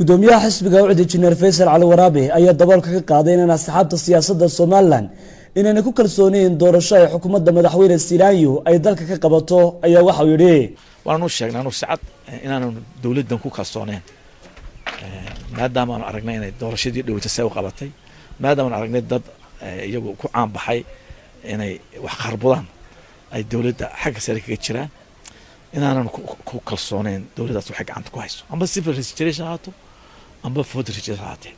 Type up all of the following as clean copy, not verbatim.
gudoomiyaha xisbiga Ucdi Injineer Faysal Cali Waraabe ayaa dabalka ka qaaday in asxaabta siyaasadda Soomaaliland inay ku kalsooneen doorasho ay xukuumadda madaxweyne Silaanyo ay dalka ka qabato ayaa waxa uu yiri waanu sheegnaa inuu sacad inaanu dawladdan ku kalsooneen maadaama aan aragnay inay doorashadii dhawaaysay u qabatay maadaama aan aragnay dad iyagu ku caan baxay inay wax qarbudaan ay dawladda xagga sare kaga jiraan inaanan ku kalsooneen dawladdaas wax gacanta ku hayso amba civil registration haato amba voter registration haato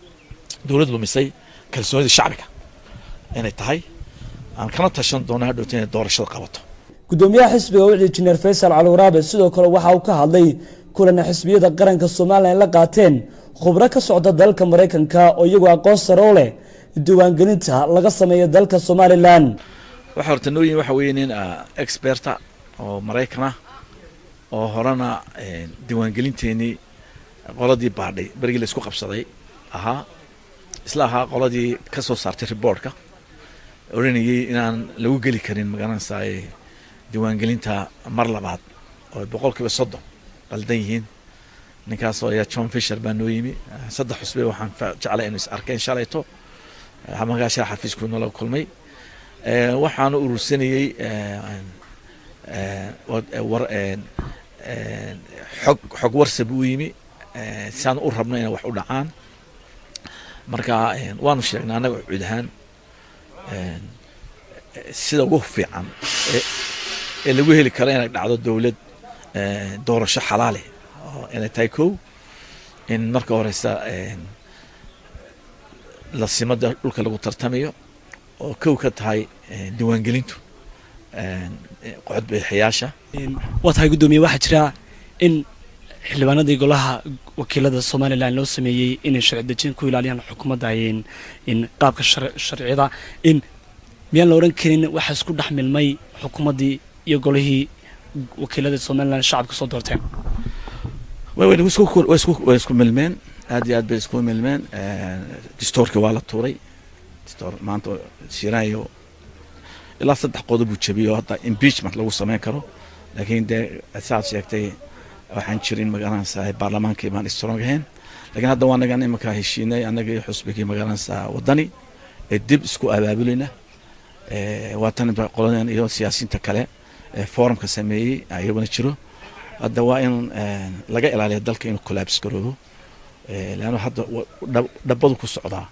dawladdu lumisay kalsoonida shacbiga inay tahay aan kana tashan doonaa hadhowta inay doorashada qabato gudoomiyaha xisbiga Ucdi Injineer Faysal Cali Waraabe sidoo kale waxa uu ka hadlay kulan xisbiyada qaranka Soomaaliland la qaateen khubaro ka socda dalka Mareykanka oo iyagu aqoon sare u leh diiwaangelinta laga sameeyo dalka Soomaaliland waxa horta nooyin waxa weeyeen expert oo Mareykan ah oo horana diiwaangelinteeni qoladii baadhay barigi la isku qabsaday isla qoladii ka soo saartay reportka oranayay inaan lagu gali karin magaranaysaa diiwaangelinta mar labaad oo 130 qaldan yihiin ninkaas oo John Fisher baa noo yimi saddex xusbe waxaan jeclay inuu is arkeen shalayto hamagaasha xafiisku noo la kulmay waxaan urursanayay xog warsab u yimi saan u rabnay in wax u dhacaan marka waanu sheegnaa anaga cuudahan sida ugu fiican ee lagu heli karo inay dhacdo dawlad doorasho xalaal ah oo inay tahay in marka horeysa la simada dhulka lagu tartamayo oo ka tahay diiwaangelintu qod bixiyaasha tahay gudoomiye waxa jira in xildhibaanadii golaha wakiilada Soomaaliland loo sameeyay in sharci dejin ku ilaaliyaan xukuumadda in qaabka sharciyada in miyaan la oran karin waxa isku dhaxmilmay xukuumadii iyo golihii wakiilada Soomaaliland shacabka soo doorteen way isku milmeen aad iyo aad bay isku milmeen dastuurka waa la tuuray dastuur maanta Silaanyo ilaa 3 qodob uu jabiyo hada impeachment lagu sameyn karo laakiin de asaas sheegtay waxaan jirin magaranaysaa baarlamaanka imaan strong ahayn laakiin hadda waan naga imka heshiinay anaga xusbigii magaranaysaa wadani ee dib isku abaabulina waatan qoladan iyo siyaasiyiinta kale forumka sameeyay ayaguna jiro hadda waa in laga ilaaliyo dalka inuu collapse garoobo laana hadda dhabbadu ku socdaa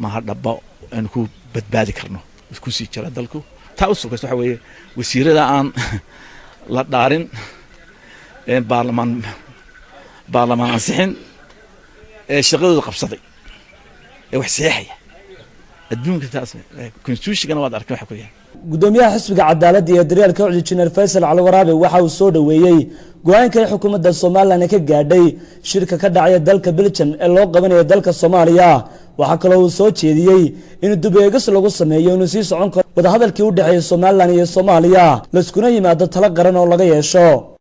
ma hadaba aan ku badbaadi karno isku sii jira dalku taa u sugayso waxa weeye wasiirada aan la dhaarin baarlamaan ansixin shaqadooda qabsaday wax saxiixaya adduunka taas constitution waad arkay waxa ku yahay gudoomiyaha xisbiga cadaaladda iyo daryeelka Ucdi Injineer Faysal Cali Waraabe waxa uu soo dhaweeyay go'aanka xukuumadda Soomaaliland ka gaadhay shirka ka dhacaya dalka Belgium ee loo qabanayo dalka Soomaaliya waxa kale oo soo jeediyay in dib u eegis lagu sameeyo inuu sii socon karo wada hadalkii u dhaxeeyay Soomaaliland iyo Soomaaliya la iskuna yimaado talo qaran oo laga yeesho